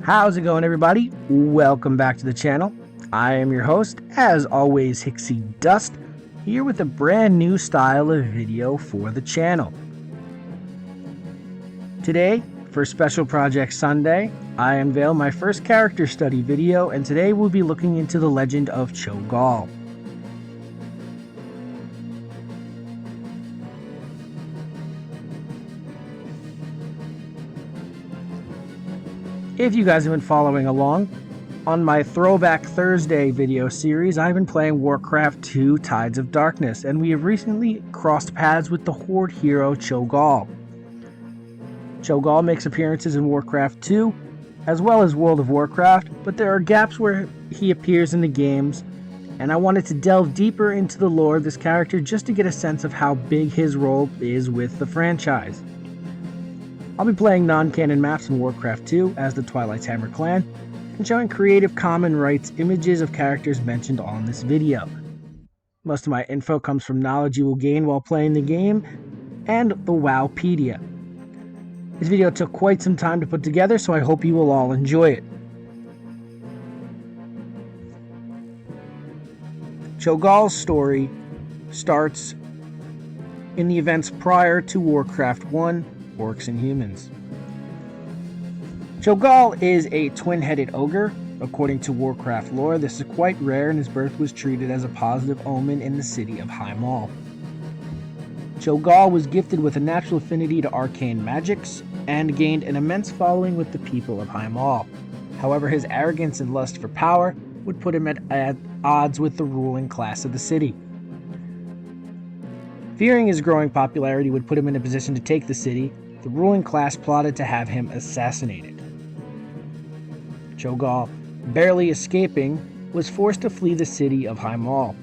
How's it going, everybody? Welcome back to the channel. I am your host, as always, Hicksydust, here with a brand new style of video for the channel. Today, for Special Project Sunday, I unveil my first character study video, and today we'll be looking into the legend of Cho'Gall. If you guys have been following along, on my Throwback Thursday video series, I've been playing Warcraft 2 Tides of Darkness, and we have recently crossed paths with the Horde hero Cho'Gall. Cho'Gall makes appearances in Warcraft 2, as well as World of Warcraft, but there are gaps where he appears in the games, and I wanted to delve deeper into the lore of this character just to get a sense of how big his role is with the franchise. I'll be playing non-canon maps in Warcraft 2 as the Twilight's Hammer clan, and showing Creative Commons rights images of characters mentioned on this video. Most of my info comes from knowledge you will gain while playing the game, and the Wowpedia. This video took quite some time to put together, so I hope you will all enjoy it. Cho'Gall's story starts in the events prior to Warcraft 1, Orcs and Humans. Cho'Gall is a twin-headed ogre. According to Warcraft lore, this is quite rare, and his birth was treated as a positive omen in the city of Highmaul. Cho'Gall was gifted with a natural affinity to arcane magics, and gained an immense following with the people of Highmaul. However, his arrogance and lust for power would put him at odds with the ruling class of the city. Fearing his growing popularity would put him in a position to take the city, the ruling class plotted to have him assassinated. Cho'Gall, barely escaping, was forced to flee the city of Highmaul.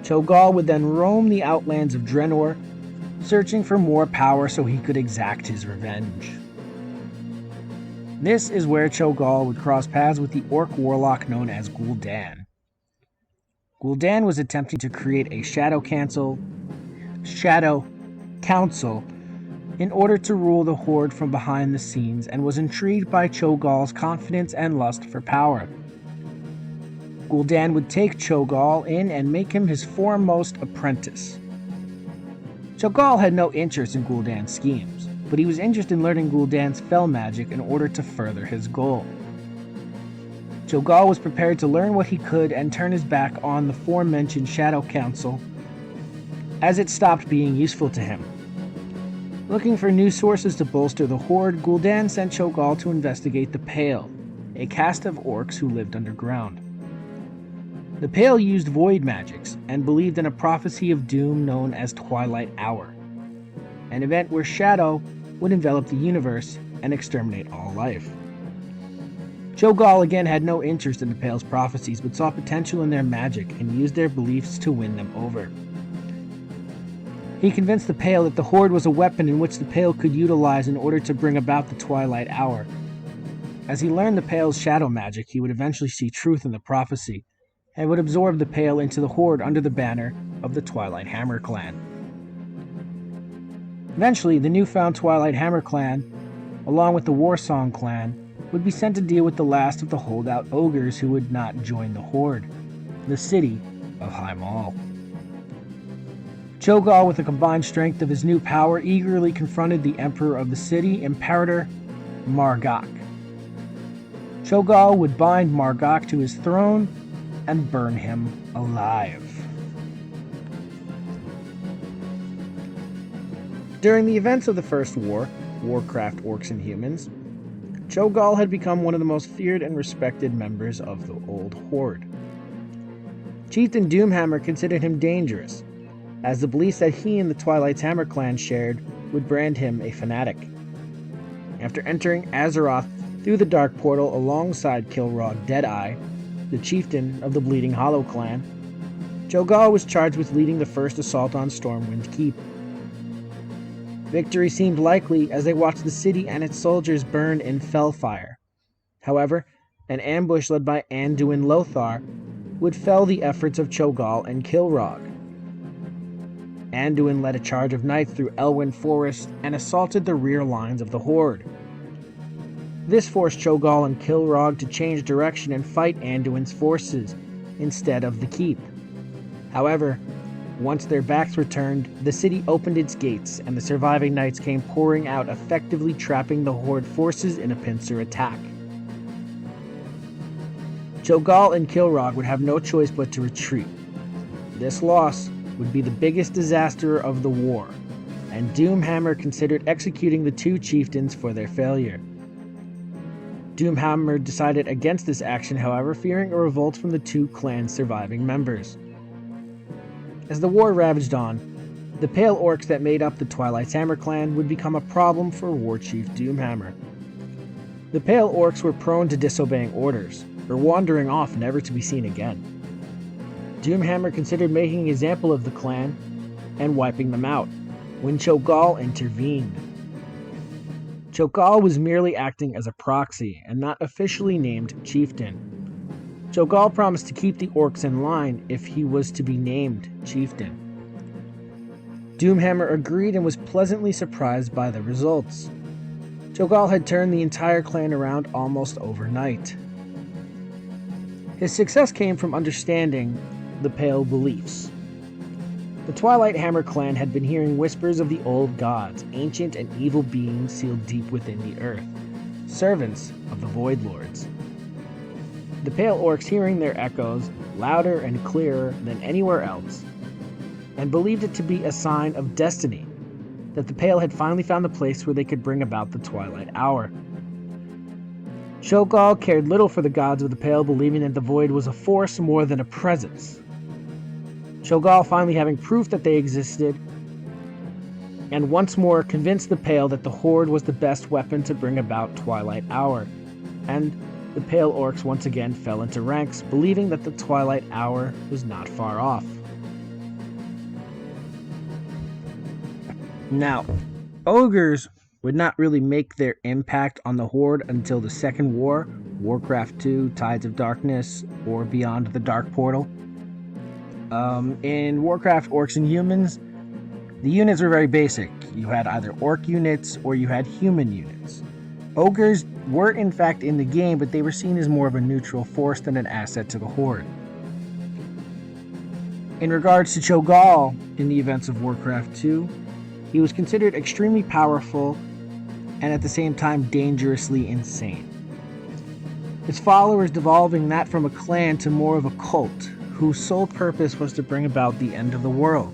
Cho'Gall would then roam the outlands of Draenor, searching for more power so he could exact his revenge. This is where Cho'Gall would cross paths with the orc warlock known as Gul'dan. Gul'dan was attempting to create a shadow council in order to rule the Horde from behind the scenes, and was intrigued by Cho'Gall's confidence and lust for power. Gul'dan would take Cho'Gall in and make him his foremost apprentice. Cho'Gall had no interest in Gul'dan's schemes, but he was interested in learning Gul'dan's fel magic in order to further his goal. Cho'Gall was prepared to learn what he could and turn his back on the aforementioned Shadow Council as it stopped being useful to him. Looking for new sources to bolster the Horde, Gul'dan sent Cho'Gall to investigate the Pale, a caste of orcs who lived underground. The Pale used void magics and believed in a prophecy of doom known as Twilight Hour, an event where shadow would envelop the universe and exterminate all life. Cho'Gall again had no interest in the Pale's prophecies, but saw potential in their magic and used their beliefs to win them over. He convinced the Pale that the Horde was a weapon in which the Pale could utilize in order to bring about the Twilight Hour. As he learned the Pale's shadow magic, he would eventually see truth in the prophecy, and would absorb the Pale into the Horde under the banner of the Twilight Hammer clan. Eventually, the newfound Twilight Hammer clan, along with the Warsong clan, would be sent to deal with the last of the holdout ogres who would not join the Horde, the city of Highmaul. Cho'Gall, with the combined strength of his new power, eagerly confronted the emperor of the city, Imperator Margok. Cho'Gall would bind Margok to his throne and burn him alive. During the events of the First War, Warcraft, Orcs and Humans, Cho'Gall had become one of the most feared and respected members of the old Horde. Chieftain Doomhammer considered him dangerous, as the beliefs that he and the Twilight's Hammer clan shared would brand him a fanatic. After entering Azeroth through the Dark Portal alongside Kilrogg Deadeye, the chieftain of the Bleeding Hollow clan, Cho'Gall was charged with leading the first assault on Stormwind Keep. Victory seemed likely as they watched the city and its soldiers burn in fellfire. However, an ambush led by Anduin Lothar would fell the efforts of Cho'Gall and Kilrogg. Anduin led a charge of knights through Elwyn Forest and assaulted the rear lines of the Horde. This forced Cho'Gall and Kilrogg to change direction and fight Anduin's forces instead of the keep. However, once their backs were turned, the city opened its gates and the surviving knights came pouring out, effectively trapping the Horde forces in a pincer attack. Cho'Gall and Kilrogg would have no choice but to retreat. This loss would be the biggest disaster of the war, and Doomhammer considered executing the two chieftains for their failure. Doomhammer decided against this action, however, fearing a revolt from the two clan's surviving members. As the war ravaged on, the Pale Orcs that made up the Twilight's Hammer clan would become a problem for War Chief Doomhammer. The Pale Orcs were prone to disobeying orders, or wandering off never to be seen again. Doomhammer considered making an example of the clan and wiping them out, when Cho'Gall intervened. Cho'Gall was merely acting as a proxy and not officially named chieftain. Cho'Gall promised to keep the orcs in line if he was to be named chieftain. Doomhammer agreed and was pleasantly surprised by the results. Cho'Gall had turned the entire clan around almost overnight. His success came from understanding the Pale beliefs. The Twilight Hammer clan had been hearing whispers of the old gods, ancient and evil beings sealed deep within the earth, servants of the Void Lords. The Pale Orcs, hearing their echoes louder and clearer than anywhere else, and believed it to be a sign of destiny that the Pale had finally found the place where they could bring about the Twilight Hour. Cho'Gall cared little for the gods of the Pale, believing that the Void was a force more than a presence. Cho'Gall finally having proof that they existed, and once more convinced the Pale that the Horde was the best weapon to bring about Twilight Hour, and the Pale Orcs once again fell into ranks, believing that the Twilight Hour was not far off. Now, Ogres would not really make their impact on the Horde until the Second War, Warcraft 2, Tides of Darkness, or Beyond the Dark Portal. In Warcraft Orcs and Humans, the units were very basic. You had either Orc units or you had human units. Ogres were in fact in the game, but they were seen as more of a neutral force than an asset to the Horde. In regards to Cho'Gall, in the events of Warcraft 2, he was considered extremely powerful and at the same time dangerously insane. His followers devolving that from a clan to more of a cult, whose sole purpose was to bring about the end of the world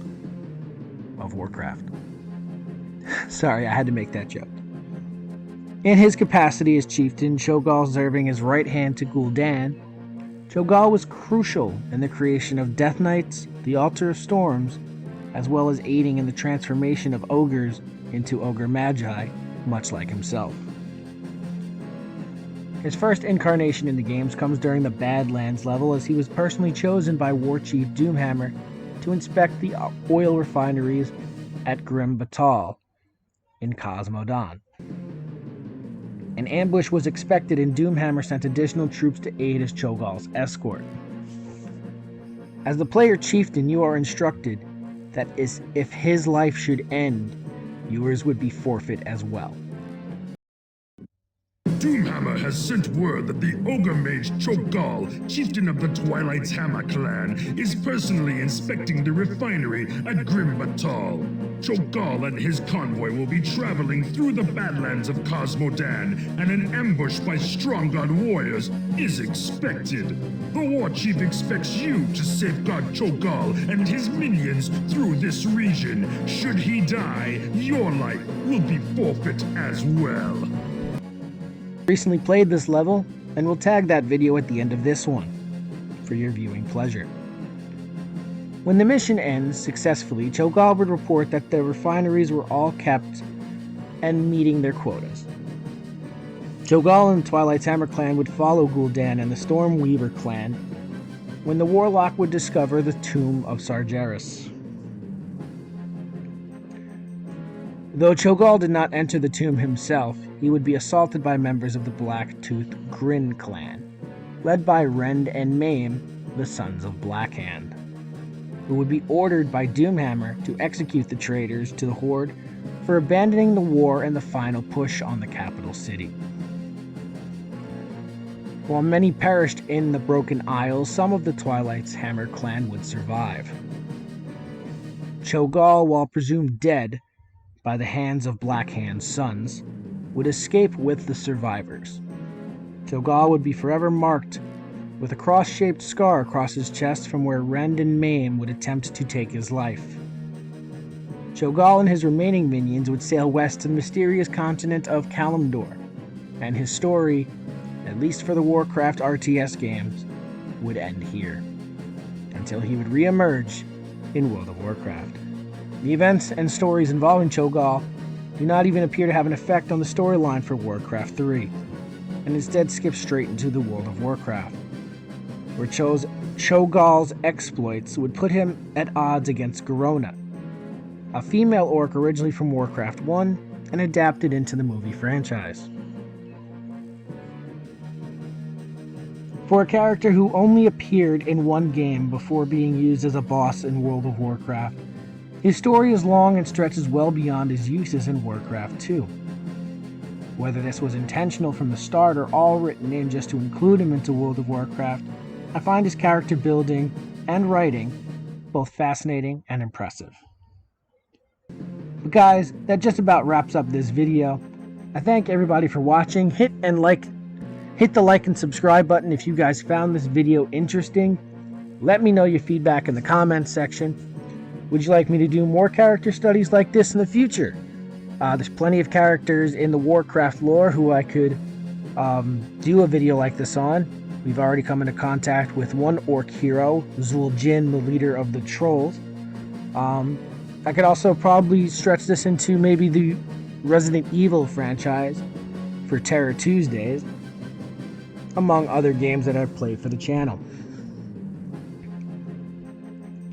of Warcraft. Sorry, I had to make that joke. In his capacity as chieftain, Cho'Gall serving as right hand to Gul'dan, Cho'Gall was crucial in the creation of Death Knights, the Altar of Storms, as well as aiding in the transformation of ogres into Ogre Magi, much like himself. His first incarnation in the games comes during the Badlands level, as he was personally chosen by War Chief Doomhammer to inspect the oil refineries at Batol in Cosmodan. An ambush was expected, and Doomhammer sent additional troops to aid as Cho'Gall's escort. As the player chieftain, you are instructed that if his life should end, yours would be forfeit as well. Doomhammer has sent word that the Ogre Mage Cho'Gall, chieftain of the Twilight's Hammer clan, is personally inspecting the refinery at Batol. Cho'Gall and his convoy will be traveling through the Badlands of Cosmodan, and an ambush by strong god warriors is expected. The War Chief expects you to safeguard Cho'Gall and his minions through this region. Should he die, your life will be forfeit as well. Recently played this level, and we'll tag that video at the end of this one for your viewing pleasure. When the mission ends successfully, Cho'Gall would report that the refineries were all kept and meeting their quotas. Cho'Gall and the Twilight's Hammer clan would follow Gul'dan and the Stormweaver clan when the Warlock would discover the tomb of Sargeras. Though Cho'Gall did not enter the tomb himself, he would be assaulted by members of the Black-Toothed Grin clan, led by Rend and Maim, the Sons of Blackhand, who would be ordered by Doomhammer to execute the traitors to the Horde for abandoning the war and the final push on the capital city. While many perished in the Broken Isles, some of the Twilight's Hammer clan would survive. Cho'Gall, while presumed dead by the hands of Blackhand's sons, would escape with the survivors. Cho'Gall would be forever marked with a cross-shaped scar across his chest from where Rend and Maim would attempt to take his life. Cho'Gall and his remaining minions would sail west to the mysterious continent of Kalimdor, and his story, at least for the Warcraft RTS games, would end here, until he would re-emerge in World of Warcraft. The events and stories involving Cho'Gall do not even appear to have an effect on the storyline for Warcraft 3, and instead skip straight into the World of Warcraft, where Cho'Gall's exploits would put him at odds against Garona, a female orc originally from Warcraft 1 and adapted into the movie franchise. For a character who only appeared in one game before being used as a boss in World of Warcraft, his story is long and stretches well beyond his uses in Warcraft 2. Whether this was intentional from the start or all written in just to include him into World of Warcraft, I find his character building and writing both fascinating and impressive. But guys, that just about wraps up this video. I thank everybody for watching. Hit the like and subscribe button if you guys found this video interesting. Let me know your feedback in the comments section. Would you like me to do more character studies like this in the future? There's plenty of characters in the Warcraft lore who I could do a video like this on. We've already come into contact with one orc hero, Zul'jin, the leader of the trolls. I could also probably stretch this into maybe the Resident Evil franchise for Terror Tuesdays, among other games that I've played for the channel.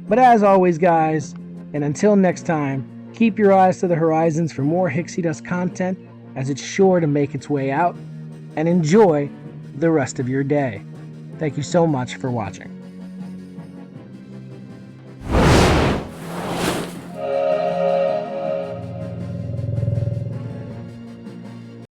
But as always, guys, and until next time, keep your eyes to the horizons for more Hicksydust content, as it's sure to make its way out, and enjoy the rest of your day. Thank you so much for watching.